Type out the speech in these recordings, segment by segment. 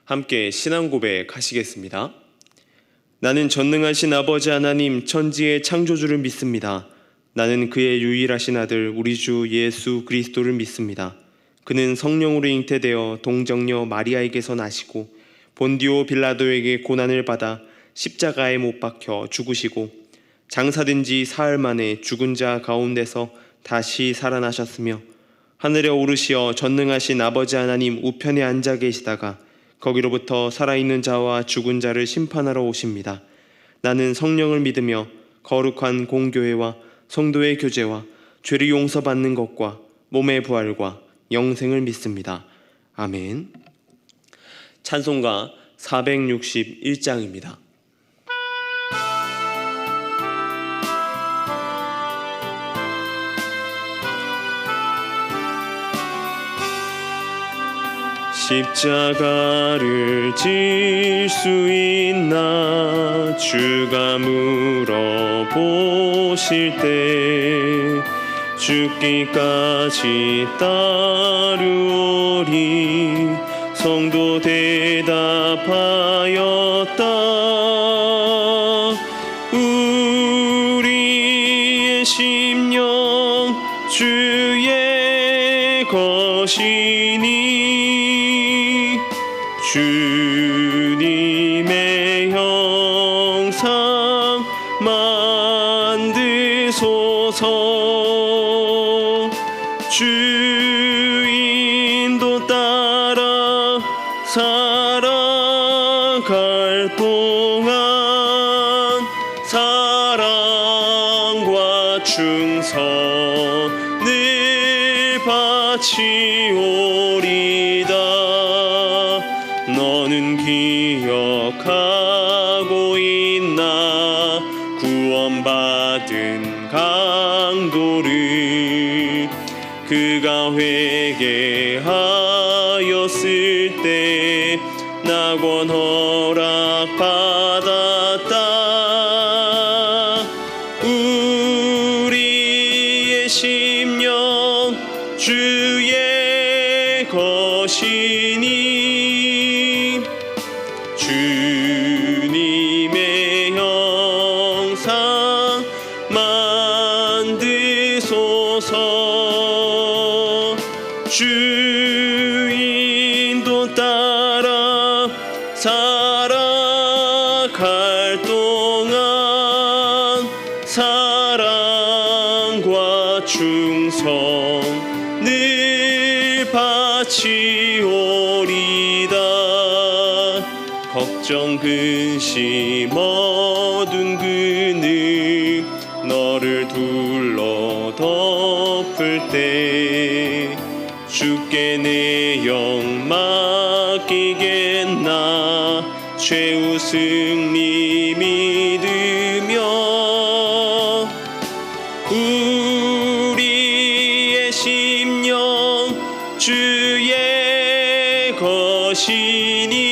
함께 신앙 고백하시겠습니다. 나는 전능하신 아버지 하나님 천지의 창조주를 믿습니다. 나는 그의 유일하신 아들 우리 주 예수 그리스도를 믿습니다. 그는 성령으로 잉태되어 동정녀 마리아에게서 나시고 본디오 빌라도에게 고난을 받아 십자가에 못 박혀 죽으시고 장사된 지 사흘 만에 죽은 자 가운데서 다시 살아나셨으며 하늘에 오르시어 전능하신 아버지 하나님 우편에 앉아 계시다가 거기로부터 살아있는 자와 죽은 자를 심판하러 오십니다. 나는 성령을 믿으며 거룩한 공교회와 성도의 교제와 죄를 용서받는 것과 몸의 부활과 영생을 믿습니다. 아멘. 찬송가 461장입니다. 십자가를 질 수 있나 주가 물어보실 때 죽기까지 따르오리 성도 대답하였다. 우리의 심령 주의 것이니 주님의 형상 만드소서. 주인도 따라 살아갈 동안 사랑과 충성을 바치오리다. 너는 기억하고 있나 구원받은 강도를 그가 회개하였을 때 낙원 허락받았다. 우리의 심령 주의 것이니 주님의 형상 만드소서. 주인도 따라 살아갈 동안 사랑과 충성을 바치오리다. 걱정 근심 어둔 그늘 너를 둘러 덮을 때 주께 내 영 맡기겠나 최후 승리 믿으며 우리의 심령 주의 것이니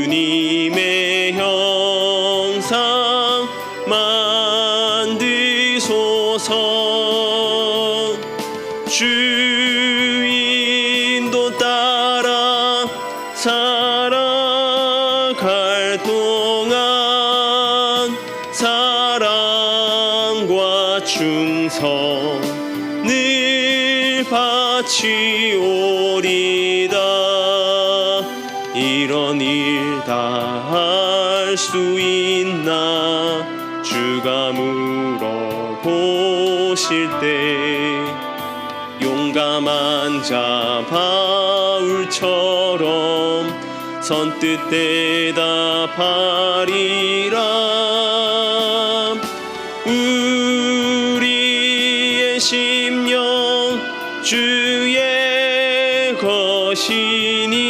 주님의 형상 만드소서. 주인도 따라 살아갈 동안 사랑과 충성을 바치오리다. 이런 일 다 할 수 있나 주가 물어보실 때 용감한 자 바울처럼 선뜻 대답하리라. 우리의 심령 주의 것이니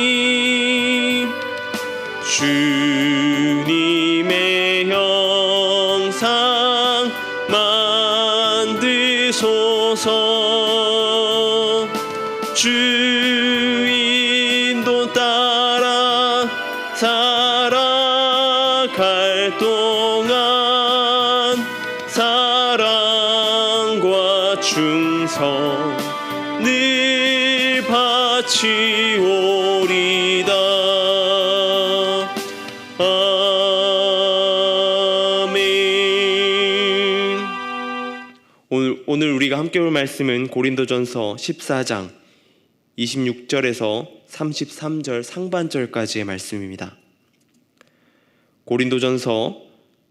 주님의 형상 만드소서. 주인도 따라 살아갈 동안 사랑과 충성을 같이 오리다. 아멘. 오늘 우리가 함께 볼 말씀은 고린도전서 14장 26절에서 33절 상반절까지의 말씀입니다. 고린도전서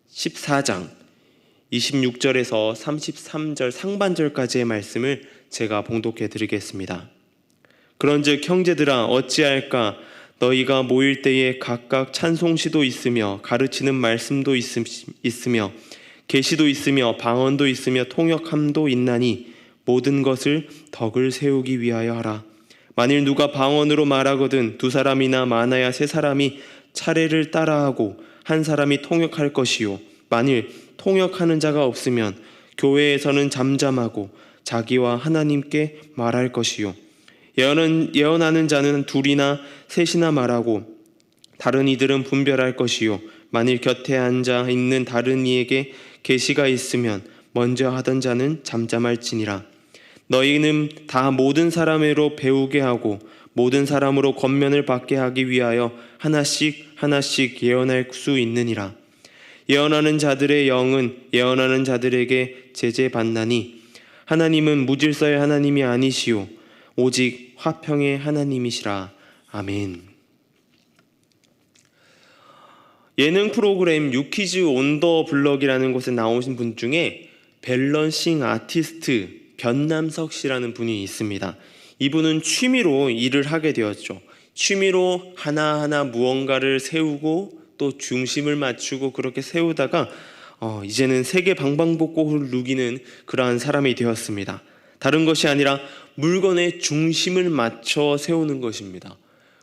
14장 26절에서 33절 상반절까지의 말씀을 제가 봉독해 드리겠습니다. 그런즉 형제들아 어찌할까? 너희가 모일 때에 각각 찬송시도 있으며 가르치는 말씀도 있으며 계시도 있으며 방언도 있으며 통역함도 있나니 모든 것을 덕을 세우기 위하여 하라. 만일 누가 방언으로 말하거든 두 사람이나 많아야 세 사람이 차례를 따라하고 한 사람이 통역할 것이요 만일 통역하는 자가 없으면 교회에서는 잠잠하고 자기와 하나님께 말할 것이요 예언하는 자는 둘이나 셋이나 말하고 다른 이들은 분별할 것이요 만일 곁에 앉아 있는 다른 이에게 계시가 있으면 먼저 하던 자는 잠잠할지니라. 너희는 다 모든 사람으로 배우게 하고 모든 사람으로 권면을 받게 하기 위하여 하나씩 예언할 수 있느니라. 예언하는 자들의 영은 예언하는 자들에게 제재받나니 하나님은 무질서의 하나님이 아니시오 오직 화평의 하나님이시라. 아멘. 예능 프로그램 유키즈 온 더 블럭이라는 곳에 나오신 분 중에 밸런싱 아티스트 변남석 씨라는 분이 있습니다. 이분은 취미로 일을 하게 되었죠. 취미로 하나하나 무언가를 세우고 또 중심을 맞추고 그렇게 세우다가 이제는 세계 방방곡곡을 누비는 그러한 사람이 되었습니다. 다른 것이 아니라 물건의 중심을 맞춰 세우는 것입니다.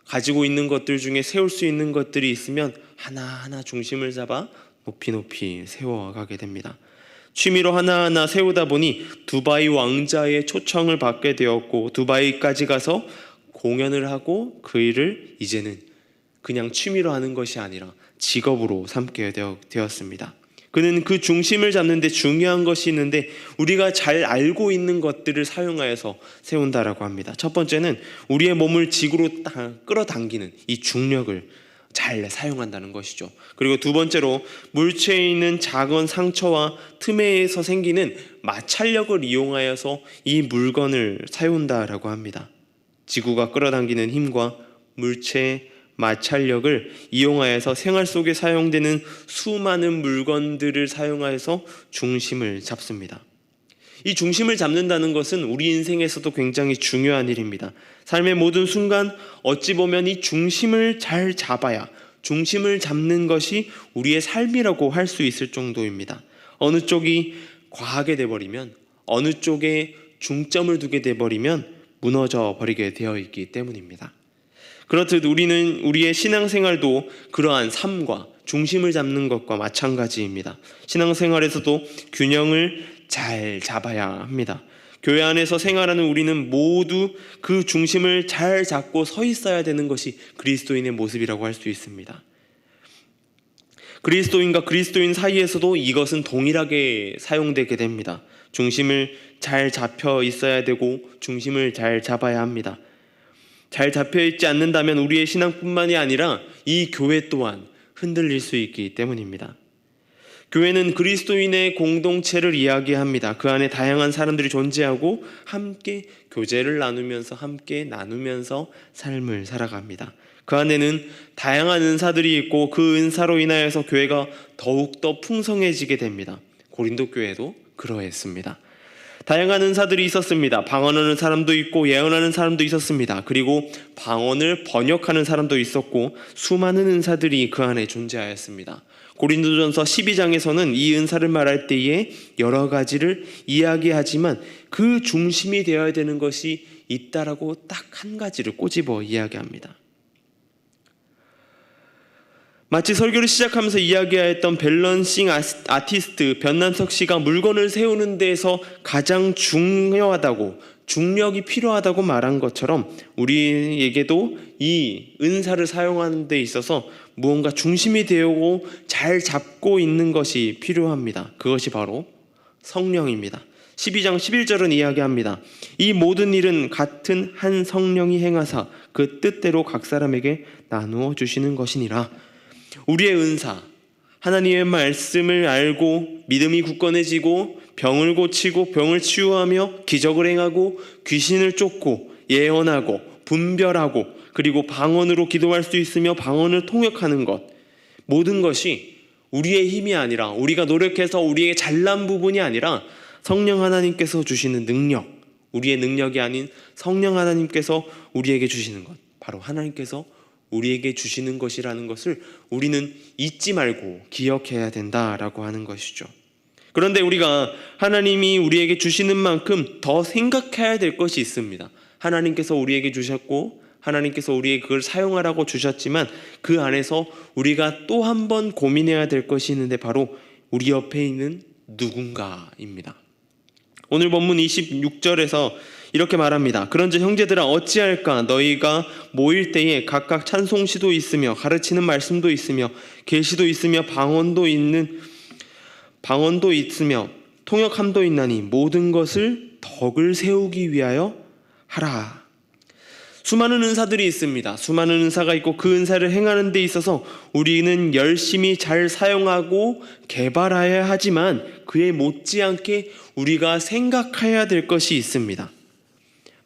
가지고 있는 것들 중에 세울 수 있는 것들이 있으면 하나하나 중심을 잡아 높이 세워가게 됩니다. 취미로 하나하나 세우다 보니 두바이 왕자의 초청을 받게 되었고 두바이까지 가서 공연을 하고 그 일을 이제는 그냥 취미로 하는 것이 아니라 직업으로 삼게 되었습니다. 그는 그 중심을 잡는 데 중요한 것이 있는데 우리가 잘 알고 있는 것들을 사용하여서 세운다라고 합니다. 첫 번째는 우리의 몸을 지구로 끌어당기는 이 중력을 잘 사용한다는 것이죠. 그리고 두 번째로 물체에 있는 작은 상처와 틈에서 생기는 마찰력을 이용하여서 이 물건을 세운다라고 합니다. 지구가 끌어당기는 힘과 물체의 마찰력을 이용하여서 생활 속에 사용되는 수많은 물건들을 사용하여서 중심을 잡습니다. 이 중심을 잡는다는 것은 우리 인생에서도 굉장히 중요한 일입니다. 삶의 모든 순간 어찌 보면 이 중심을 잘 잡아야 중심을 잡는 것이 우리의 삶이라고 할 수 있을 정도입니다. 어느 쪽이 과하게 돼버리면 어느 쪽에 중점을 두게 돼버리면 무너져 버리게 되어 있기 때문입니다. 그렇듯 우리는 우리의 신앙생활도 그러한 삶과 중심을 잡는 것과 마찬가지입니다. 신앙생활에서도 균형을 잘 잡아야 합니다. 교회 안에서 생활하는 우리는 모두 그 중심을 잘 잡고 서 있어야 되는 것이 그리스도인의 모습이라고 할 수 있습니다. 그리스도인과 그리스도인 사이에서도 이것은 동일하게 사용되게 됩니다. 중심을 잘 잡혀 있어야 되고 중심을 잘 잡아야 합니다. 잘 잡혀있지 않는다면 우리의 신앙뿐만이 아니라 이 교회 또한 흔들릴 수 있기 때문입니다. 교회는 그리스도인의 공동체를 이야기합니다. 그 안에 다양한 사람들이 존재하고 함께 교제를 나누면서 함께 나누면서 삶을 살아갑니다. 그 안에는 다양한 은사들이 있고 그 은사로 인하여서 교회가 더욱더 풍성해지게 됩니다. 고린도 교회도 그러했습니다. 다양한 은사들이 있었습니다. 방언하는 사람도 있고 예언하는 사람도 있었습니다. 그리고 방언을 번역하는 사람도 있었고 수많은 은사들이 그 안에 존재하였습니다. 고린도전서 12장에서는 이 은사를 말할 때에 여러 가지를 이야기하지만 그 중심이 되어야 되는 것이 있다라고 딱 한 가지를 꼬집어 이야기합니다. 마치 설교를 시작하면서 이야기하였던 밸런싱 아티스트 변남석 씨가 물건을 세우는 데에서 가장 중요하다고 중력이 필요하다고 말한 것처럼 우리에게도 이 은사를 사용하는 데 있어서 무언가 중심이 되고 잘 잡고 있는 것이 필요합니다. 그것이 바로 성령입니다. 12장 11절은 이야기합니다. 이 모든 일은 같은 한 성령이 행하사 그 뜻대로 각 사람에게 나누어 주시는 것이니라. 우리의 은사, 하나님의 말씀을 알고 믿음이 굳건해지고 병을 고치고 병을 치유하며 기적을 행하고 귀신을 쫓고 예언하고 분별하고 그리고 방언으로 기도할 수 있으며 방언을 통역하는 것, 모든 것이 우리의 힘이 아니라 우리가 노력해서 우리의 잘난 부분이 아니라 성령 하나님께서 주시는 능력, 우리의 능력이 아닌 성령 하나님께서 우리에게 주시는 것, 바로 하나님께서 우리에게 주시는 것이라는 것을 우리는 잊지 말고 기억해야 된다라고 하는 것이죠. 그런데 우리가 하나님이 우리에게 주시는 만큼 더 생각해야 될 것이 있습니다. 하나님께서 우리에게 주셨고 하나님께서 우리에게 그걸 사용하라고 주셨지만 그 안에서 우리가 또 한 번 고민해야 될 것이 있는데 바로 우리 옆에 있는 누군가입니다. 오늘 본문 26절에서 이렇게 말합니다. 그런즉 형제들아 어찌할까? 너희가 모일 때에 각각 찬송시도 있으며 가르치는 말씀도 있으며 계시도 있으며 방언도 있으며 통역함도 있나니 모든 것을 덕을 세우기 위하여 하라. 수많은 은사들이 있습니다. 수많은 은사가 있고 그 은사를 행하는 데 있어서 우리는 열심히 잘 사용하고 개발해야 하지만 그에 못지않게 우리가 생각해야 될 것이 있습니다.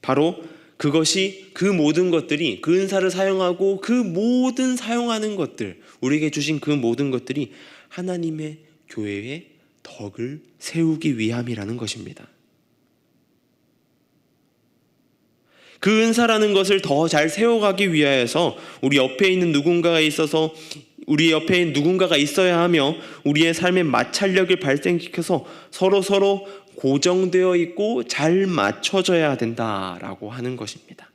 바로 그것이 그 모든 것들이 그 은사를 사용하고 그 모든 사용하는 것들, 우리에게 주신 그 모든 것들이 하나님의 교회의 덕을 세우기 위함이라는 것입니다. 그 은사라는 것을 더 잘 세워가기 위하여서 우리 옆에 있는 누군가가 있어서 우리 옆에 있는 누군가가 있어야 하며 우리의 삶의 마찰력을 발생시켜서 서로 고정되어 있고 잘 맞춰져야 된다라고 하는 것입니다.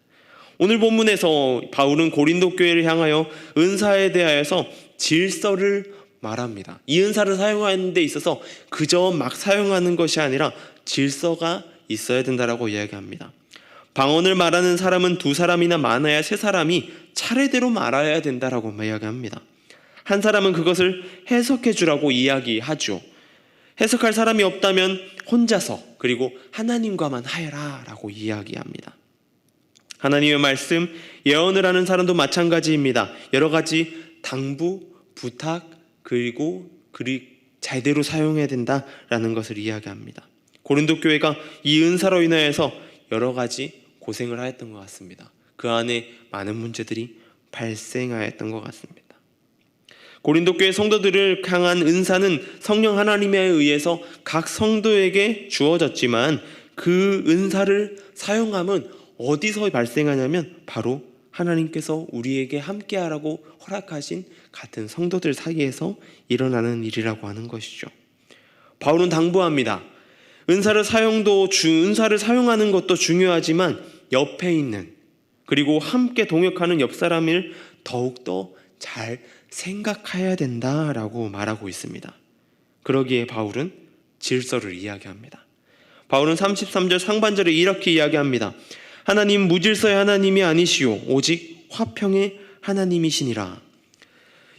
오늘 본문에서 바울은 고린도 교회를 향하여 은사에 대하여서 질서를 말합니다. 이 은사를 사용하는 데 있어서 그저 막 사용하는 것이 아니라 질서가 있어야 된다라고 이야기합니다. 방언을 말하는 사람은 2사람이나 많아야 3사람이 차례대로 말해야 된다라고 이야기합니다. 한 사람은 그것을 해석해 주라고 이야기하죠. 해석할 사람이 없다면 혼자서 그리고 하나님과만 하여라 라고 이야기합니다. 하나님의 말씀, 예언을 하는 사람도 마찬가지입니다. 여러 가지 당부, 부탁 그리고 제대로 사용해야 된다라는 것을 이야기합니다. 고린도 교회가 이 은사로 인하여서 여러 가지 고생을 하였던 것 같습니다. 그 안에 많은 문제들이 발생하였던 것 같습니다. 고린도 교회 성도들을 향한 은사는 성령 하나님에 의해서 각 성도에게 주어졌지만 그 은사를 사용함은 어디서 발생하냐면 바로 하나님께서 우리에게 함께하라고 허락하신 같은 성도들 사이에서 일어나는 일이라고 하는 것이죠. 바울은 당부합니다. 은사를 사용하는 것도 중요하지만 옆에 있는 그리고 함께 동역하는 옆 사람을 더욱더 잘 생각해야 된다라고 말하고 있습니다. 그러기에 바울은 질서를 이야기합니다. 바울은 33절 상반절에 이렇게 이야기합니다. 하나님 무질서의 하나님이 아니시오 오직 화평의 하나님이시니라.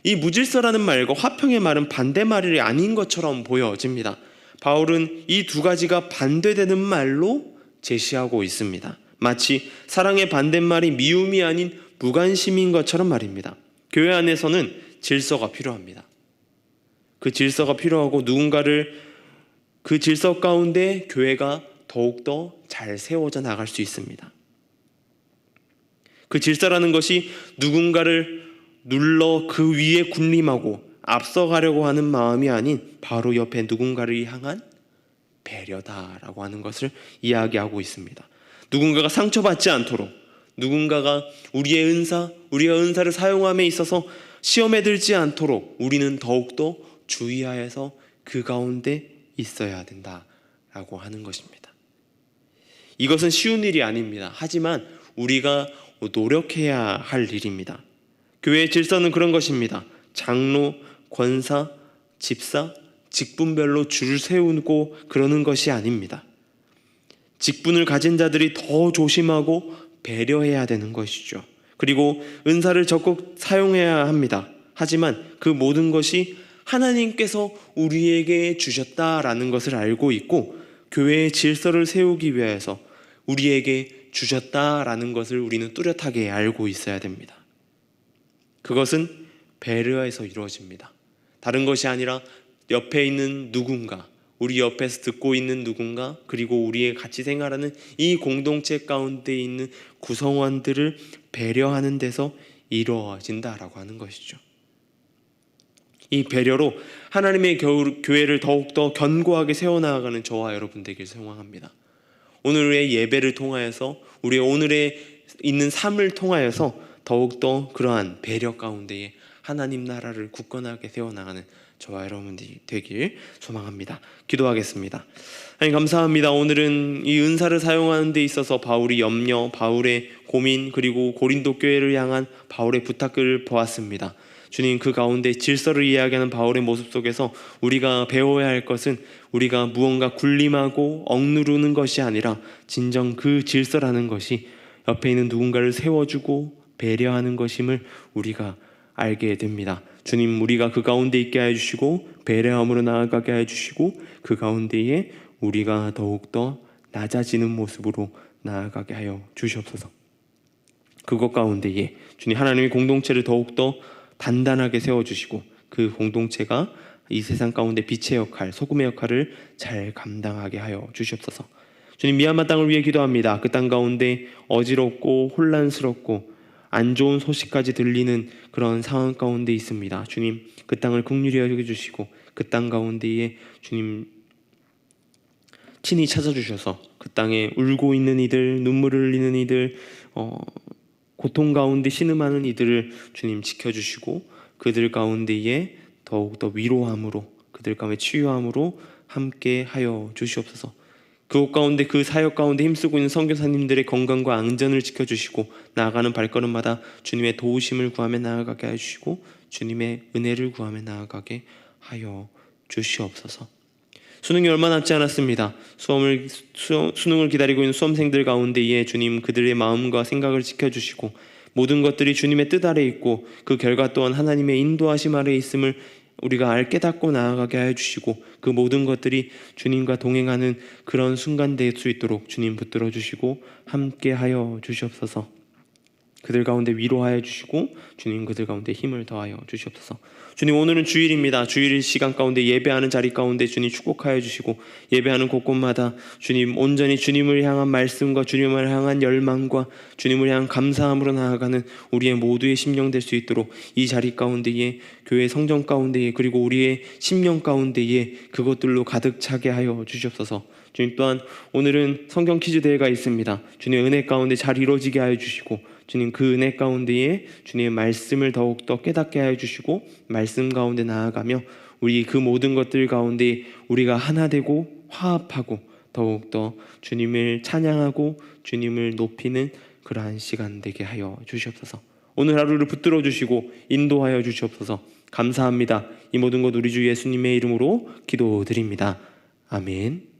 이 무질서라는 말과 화평의 말은 반대말이 아닌 것처럼 보여집니다. 바울은 이 2가지가 반대되는 말로 제시하고 있습니다. 마치 사랑의 반대말이 미움이 아닌 무관심인 것처럼 말입니다. 교회 안에서는 질서가 필요합니다. 그 질서가 필요하고 그 질서 가운데 교회가 더욱더 잘 세워져 나갈 수 있습니다. 그 질서라는 것이 누군가를 눌러 그 위에 군림하고 앞서가려고 하는 마음이 아닌 바로 옆에 누군가를 향한 배려다라고 하는 것을 이야기하고 있습니다. 누군가가 상처받지 않도록, 누군가가 우리가 은사를 사용함에 있어서 시험에 들지 않도록 우리는 더욱더 주의하여서 그 가운데 있어야 된다라고 하는 것입니다. 이것은 쉬운 일이 아닙니다. 하지만 우리가 노력해야 할 일입니다. 교회의 질서는 그런 것입니다. 장로, 권사, 집사, 직분별로 줄 세우고 그러는 것이 아닙니다. 직분을 가진 자들이 더 조심하고 배려해야 되는 것이죠. 그리고 은사를 적극 사용해야 합니다. 하지만 그 모든 것이 하나님께서 우리에게 주셨다라는 것을 알고 있고 교회의 질서를 세우기 위해서 우리에게 주셨다라는 것을 우리는 뚜렷하게 알고 있어야 됩니다. 그것은 배려에서 이루어집니다. 다른 것이 아니라 옆에 있는 누군가, 우리 옆에서 듣고 있는 누군가, 그리고 우리의 같이 생활하는 이 공동체 가운데 있는 구성원들을 배려하는 데서 이루어진다라고 하는 것이죠. 이 배려로 하나님의 교회를 더욱더 견고하게 세워나가는 저와 여러분 되길 소망합니다. 오늘의 예배를 통하여서 우리의 오늘의 있는 삶을 통하여서 더욱더 그러한 배려 가운데에 하나님 나라를 굳건하게 세워나가는 저와 여러분들이 되길 소망합니다. 기도하겠습니다. 하나님 감사합니다. 오늘은 이 은사를 사용하는 데 있어서 바울의 염려, 바울의 고민, 그리고 고린도 교회를 향한 바울의 부탁을 보았습니다. 주님, 그 가운데 질서를 이야기하는 바울의 모습 속에서 우리가 배워야 할 것은 우리가 무언가 군림하고 억누르는 것이 아니라 진정 그 질서라는 것이 옆에 있는 누군가를 세워주고 배려하는 것임을 우리가 알게 됩니다. 주님, 우리가 그 가운데 있게 해주시고 배려함으로 나아가게 해주시고 그 가운데에 우리가 더욱더 낮아지는 모습으로 나아가게 하여 주시옵소서. 그것 가운데에 주님, 하나님의 공동체를 더욱더 단단하게 세워주시고 그 공동체가 이 세상 가운데 빛의 역할, 소금의 역할을 잘 감당하게 하여 주시옵소서. 주님, 미얀마 땅을 위해 기도합니다. 그 땅 가운데 어지럽고 혼란스럽고 안 좋은 소식까지 들리는 그런 상황 가운데 있습니다. 주님, 그 땅을 긍휼히 여겨주시고 그 땅 가운데에 주님 친히 찾아주셔서 그 땅에 울고 있는 이들, 눈물을 흘리는 이들, 고통 가운데 신음하는 이들을 주님 지켜주시고 그들 가운데에 더욱더 위로함으로, 그들 가운데 치유함으로 함께 하여 주시옵소서. 그곳 가운데, 그 사역 가운데 힘쓰고 있는 선교사님들의 건강과 안전을 지켜주시고 나아가는 발걸음마다 주님의 도우심을 구하며 나아가게 해주시고 주님의 은혜를 구하며 나아가게 하여 주시옵소서. 수능이 얼마 남지 않았습니다. 수능을 기다리고 있는 수험생들 가운데에 주님, 그들의 마음과 생각을 지켜주시고 모든 것들이 주님의 뜻 아래 있고 그 결과 또한 하나님의 인도하심 아래 있음을 우리가 깨닫고 나아가게 해주시고 그 모든 것들이 주님과 동행하는 그런 순간 될 수 있도록 주님 붙들어 주시고 함께 하여 주시옵소서. 그들 가운데 위로하여 주시고 주님, 그들 가운데 힘을 더하여 주시옵소서. 주님, 오늘은 주일입니다. 주일 시간 가운데 예배하는 자리 가운데 주님 축복하여 주시고 예배하는 곳곳마다 주님 온전히 주님을 향한 말씀과 주님을 향한 열망과 주님을 향한 감사함으로 나아가는 우리의 모두의 심령 될 수 있도록 이 자리 가운데에, 교회 성전 가운데에, 그리고 우리의 심령 가운데에 그것들로 가득 차게 하여 주시옵소서. 주님, 또한 오늘은 성경 퀴즈 대회가 있습니다. 주님, 은혜 가운데 잘 이루어지게 하여 주시고 주님, 그 은혜 가운데에 주님의 말씀을 더욱더 깨닫게 하여 주시고 말씀 가운데 나아가며 우리 그 모든 것들 가운데 우리가 하나 되고 화합하고 더욱더 주님을 찬양하고 주님을 높이는 그러한 시간 되게 하여 주시옵소서. 오늘 하루를 붙들어 주시고 인도하여 주시옵소서. 감사합니다. 이 모든 것 우리 주 예수님의 이름으로 기도드립니다. 아멘.